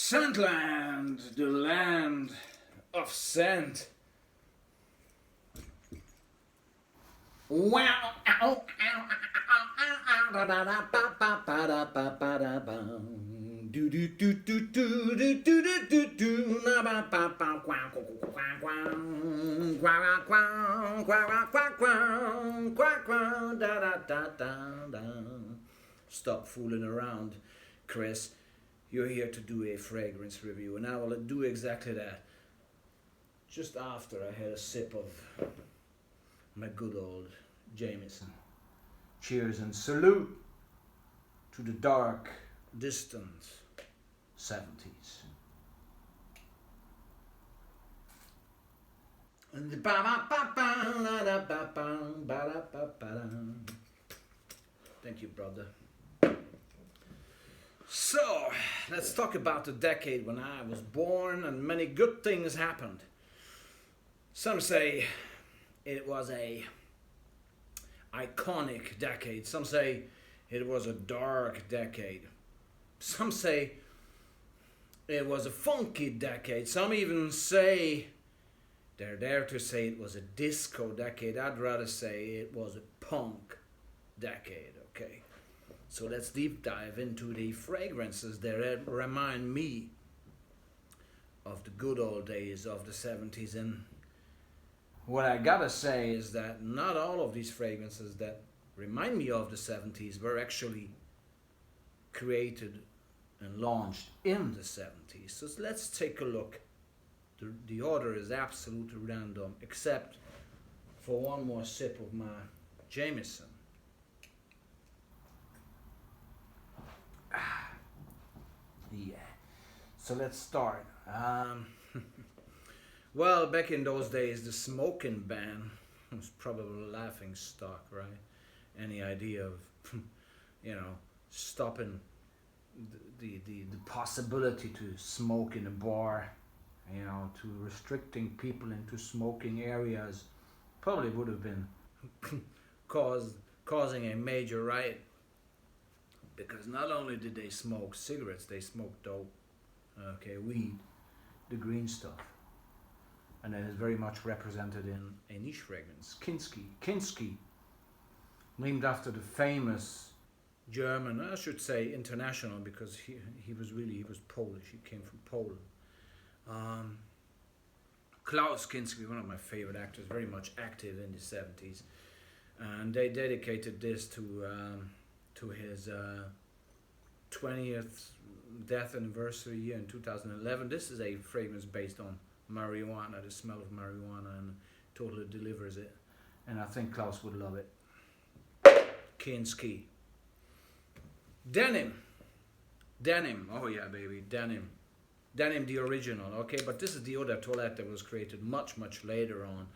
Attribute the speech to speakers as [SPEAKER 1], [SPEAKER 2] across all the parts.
[SPEAKER 1] Scentland, the land of scent. Wow. Do do do do do do do do do do. Stop fooling around, Chris. You're here to do a fragrance review, and I will do exactly that. Just after I had a sip of my good old Jameson. Cheers and salute to the dark, distant 70s. Thank you, brother. So, let's talk about the decade when I was born and many good things happened. Some say it was a iconic decade. Some say it was a dark decade. Some say it was a funky decade. Some even say they're there to say it was a disco decade. I'd rather say it was a punk decade, okay? So let's deep dive into the fragrances that remind me of the good old days of the 70s. And what I gotta say is that not all of these fragrances that remind me of the 70s were actually created and launched in the 70s. So let's take a look. The order is absolutely random, except for one more sip of my Jameson. Yeah. So let's start. Well, back in those days, the smoking ban was probably a laughing stock, right? Any idea of, stopping the possibility to smoke in a bar, to restricting people into smoking areas, probably would have been causing a major riot. Because not only did they smoke cigarettes, they smoked dope, weed, the green stuff. And that is very much represented in a niche fragrance, Kinski, named after the famous German, I should say international, because he was Polish, he came from Poland. Klaus Kinski, one of my favorite actors, very much active in the 70s. And they dedicated this to his 20th death anniversary year in 2011. This is a fragrance based on marijuana, the smell of marijuana, and totally delivers it. And I think Klaus would love it. Kinski. Denim, oh yeah baby, denim the original, okay, but this is the eau de toilette that was created much later on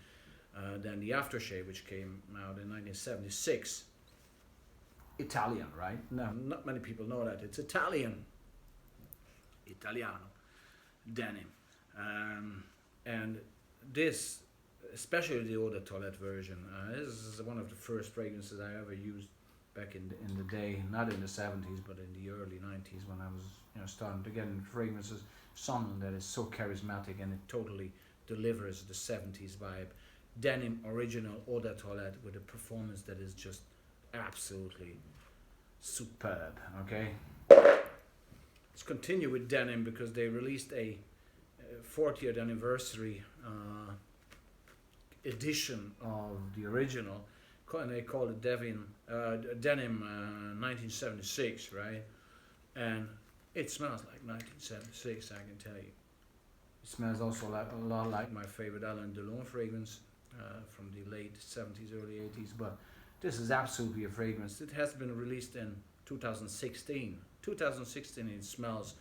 [SPEAKER 1] than the aftershave, which came out in 1976. Italian, right? No, not many people know that. It's Italiano, denim. And this, especially the eau de toilette version, this is one of the first fragrances I ever used back in the day, not in the 70s, but in the early 90s when I was starting to get into fragrances. Something that is so charismatic and it totally delivers the 70s vibe. Denim original eau de toilette with a performance that is just absolutely superb, okay? Let's continue with denim because they released a 40th anniversary edition of the original, and they called it Denim 1976, right? And it smells like 1976, I can tell you. It smells also a lot like my favorite Alain Delon fragrance from the late 70s, early 80s, but this is absolutely a fragrance. It has been released in 2016. 2016, it smells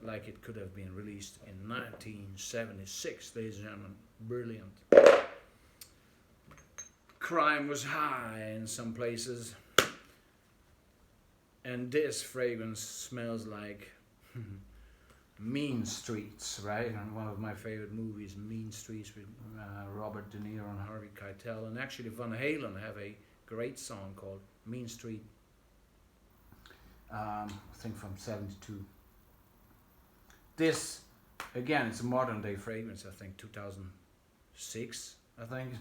[SPEAKER 1] like it could have been released in 1976, ladies and gentlemen. Brilliant. Crime was high in some places. And this fragrance smells like Mean Streets, right? And one of my favorite movies, Mean Streets, with Robert De Niro and Harvey Keitel. And actually Van Halen have a great song called Mean Street, I think from 72. This, again, it's a modern day fragrance. I think 2006. I think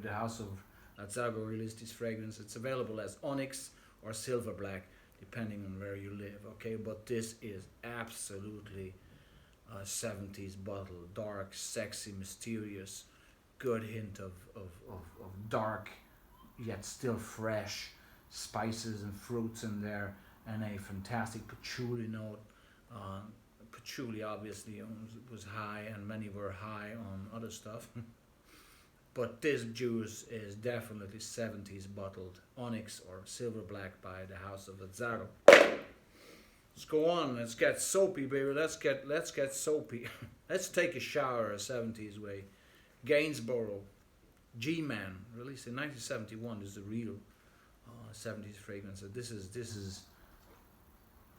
[SPEAKER 1] the House of Lazzago released this fragrance. It's available as onyx or silver black, depending on where you live. Okay, but this is absolutely a 70s bottle. Dark, sexy, mysterious. Good hint of dark, yet still fresh spices and fruits in there, and a fantastic patchouli note. Patchouli obviously was high, and many were high on other stuff. But this juice is definitely 70s bottled onyx or silver black by the House of Lazzago. Let's go on. Let's get soapy, baby. Let's get soapy. Let's take a shower a 70s way. Gainsborough, G-Man, released in 1971. This is a real 70s fragrance. This is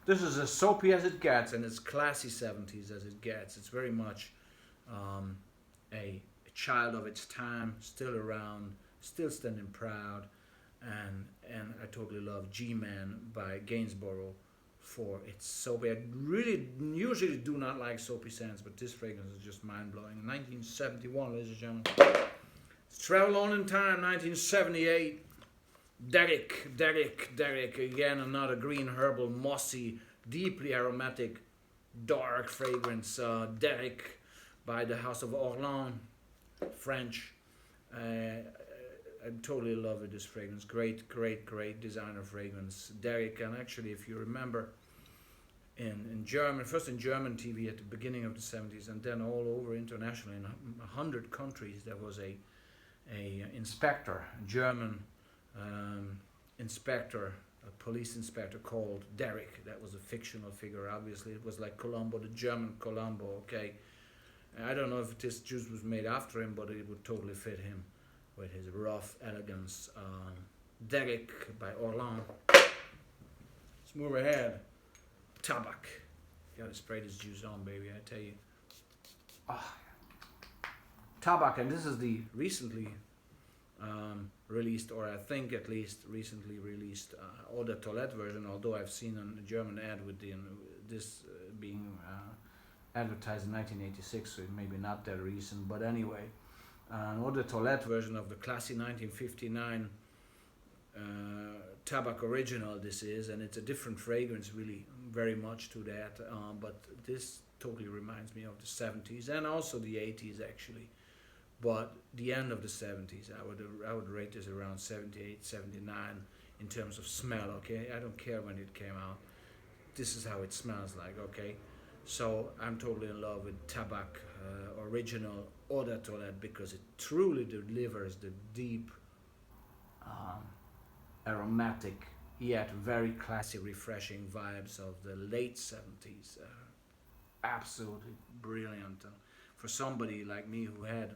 [SPEAKER 1] as soapy as it gets, and as classy 70s as it gets. It's very much a child of its time, still around, still standing proud, and I totally love G-Man by Gainsborough for its soapy. I really usually do not like soapy scents, but this fragrance is just mind-blowing. 1971, ladies and gentlemen. Let's travel on in time, 1978. Derek, again another green herbal, mossy, deeply aromatic, dark fragrance. Derek by the House of Orléans, French. I totally love it, this fragrance. Great designer fragrance. Derek, and actually, if you remember, in German, first in German TV at the beginning of the 70s, and then all over internationally in 100 countries, there was a inspector, a German inspector, a police inspector called Derek. That was a fictional figure, obviously. It was like Columbo, the German Columbo, okay? I don't know if this juice was made after him, but it would totally fit him with his rough elegance. Derek by Orléans. Let's move ahead. Tabak. You gotta spray this juice on, baby, I tell you. Tabak, and this is the recently released, or I think at least recently released Eau de Toilette version, although I've seen a German ad with this being advertised in 1986, so it maybe not that recent, but anyway, an Eau de Toilette version of the classy 1959 Tabak original this is, and it's a different fragrance, really, very much to that, but this totally reminds me of the 70s and also the 80s actually. But the end of the 70s, I would rate this around 78, 79 in terms of smell, okay? I don't care when it came out. This is how it smells like, okay? So I'm totally in love with Tabak original Eau de Toilette because it truly delivers the deep, aromatic, yet very classy, refreshing vibes of the late 70s. Absolutely brilliant. For somebody like me who had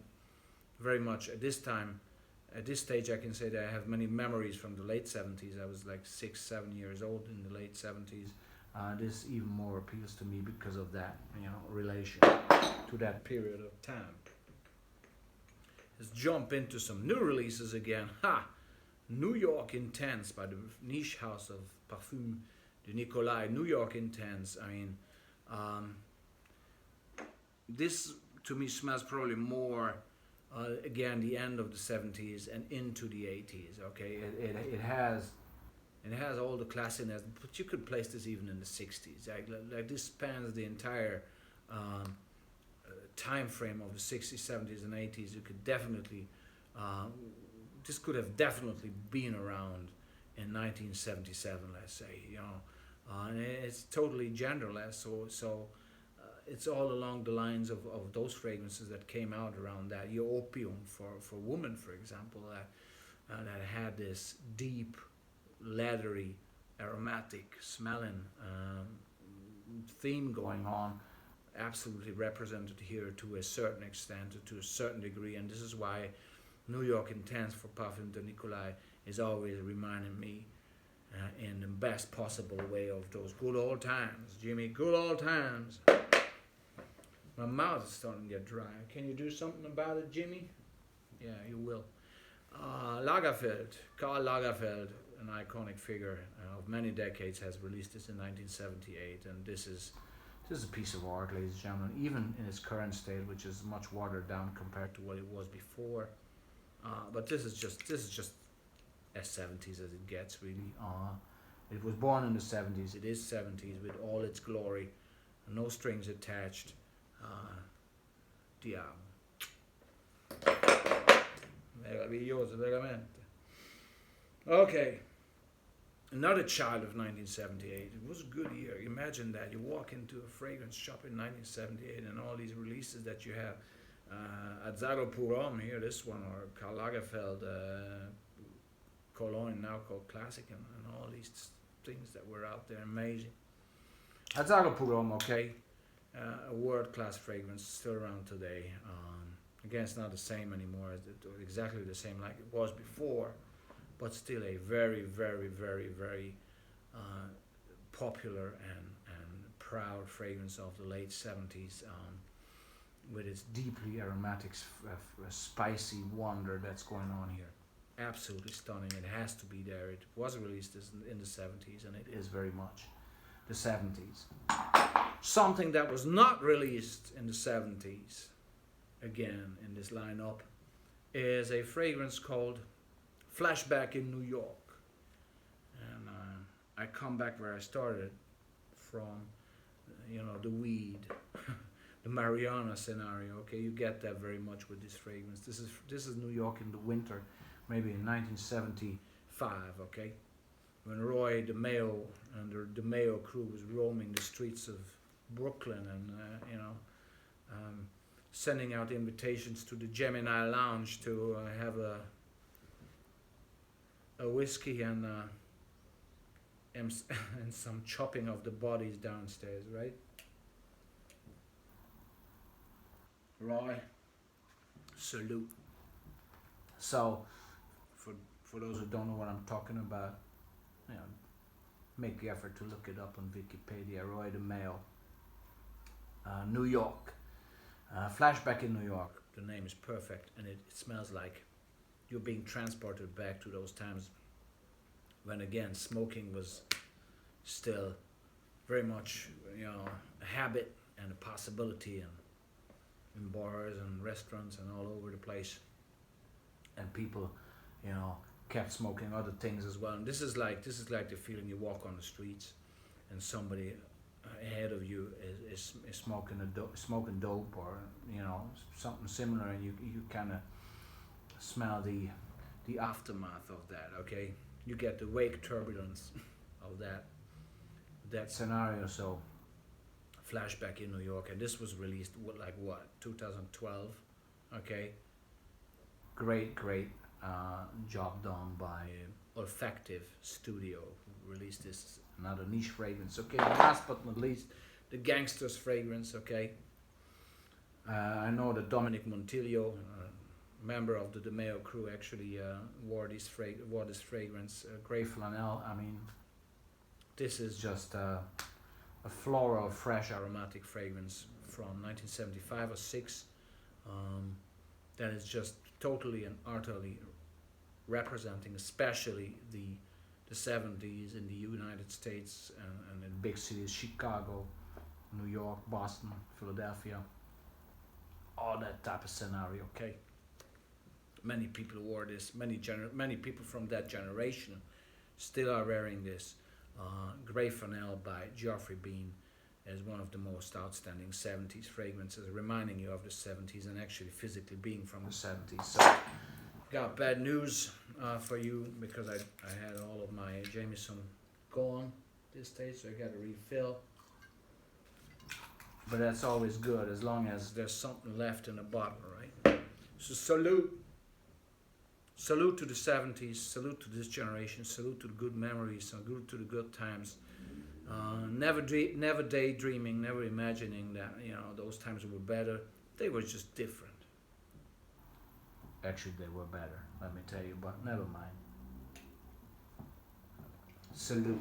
[SPEAKER 1] very much at this stage I can say that I have many memories from the late 70s. I was like 6-7 years old in the late 70s. This even more appeals to me because of that, relation to that period of time. Let's jump into some new releases again. New York Intense by the niche house of Parfum de Nicolai. New York Intense. I mean, this to me smells probably more again the end of the 70s and into the 80s. Okay, it has all the classiness, but you could place this even in the 60s. Like this spans the entire time frame of the 60s, 70s, and 80s. You could definitely this could have definitely been around in 1977, let's say. And it's totally genderless. So it's all along the lines of those fragrances that came out around that. Your Opium for women, for example, that had this deep, leathery, aromatic smelling theme going on, absolutely represented here to a certain extent, to a certain degree, and this is why New York Intense for Parfum de Nicolai is always reminding me in the best possible way of those good old times, Jimmy, good old times. My mouth is starting to get dry. Can you do something about it, Jimmy? Yeah, you will. Lagerfeld, Karl Lagerfeld, an iconic figure of many decades, has released this in 1978, and this is This is a piece of art, ladies and gentlemen, even in its current state, which is much watered down compared to what it was before. But this is just as 70s as it gets, really. It was born in the 70s. It is 70s with all its glory, no strings attached. Diamo. Meraviglioso, veramente. Okay. Another child of 1978. It was a good year. Imagine that. You walk into a fragrance shop in 1978 and all these releases that you have. Azzaro Purom here, this one, or Karl Lagerfeld, Cologne, now called Classic, and all these things that were out there. Amazing. Azzaro Purom, okay. A world-class fragrance, still around today. Again, it's not the same anymore, exactly the same like it was before, but still a very, very, very, very popular and proud fragrance of the late 70s, with its deeply aromatic, spicy wonder that's going on here. Absolutely stunning. It has to be there. It was released in the 70s, and it is very much the 70s. Something that was not released in the 70s, again in this lineup, is a fragrance called Flashback in New York. And I come back where I started from, the weed, the marijuana scenario. Okay, you get that very much with this fragrance. This is New York in the winter, maybe in 1975. Okay, when Roy DeMeo and the DeMeo crew was roaming the streets of Brooklyn and sending out invitations to the Gemini Lounge to have a whiskey and some chopping of the bodies downstairs, right? Roy, salute. So, for those who don't know what I'm talking about, make the effort to look it up on Wikipedia. Roy DeMeo, New York. Flashback in New York. The name is perfect, and it smells like you're being transported back to those times when, again, smoking was still very much, a habit and a possibility, and in bars and restaurants and all over the place, and people, kept smoking other things as well. And this is like the feeling you walk on the streets, and somebody ahead of you is smoking smoking dope, or something similar, and you kind of smell the aftermath of that. Okay, you get the wake turbulence of that scenario. So, Flashback in New York, and this was released 2012. Okay, great job done by Olfactive Studio, who released this, another niche fragrance. Okay, last but not least, the Gangsters fragrance. Okay, I know that Dominic Montillo, member of the DeMeo crew, actually wore this fragrance, Grey Flannel. I mean, this is just a floral, fresh, aromatic fragrance from 1975 or 6. That is just totally and utterly representing, especially the 70s in the United States, and in big cities, Chicago, New York, Boston, Philadelphia, all that type of scenario. Okay, many people wore this. Many people from that generation still are wearing this. Grey Flannel by Geoffrey Beene is one of the most outstanding 70s fragrances, reminding you of the 70s and actually physically being from the 70s. So, got bad news for you, because I had all of my Jameson gone this stage, so I got to refill. But that's always good, as long as there's something left in the bottle, right? So salute to the 70s, salute to this generation, salute to the good memories, salute to the good times. Never daydreaming, never imagining that those times were better. They were just different. Actually, they were better, let me tell you, but never mind. Salute.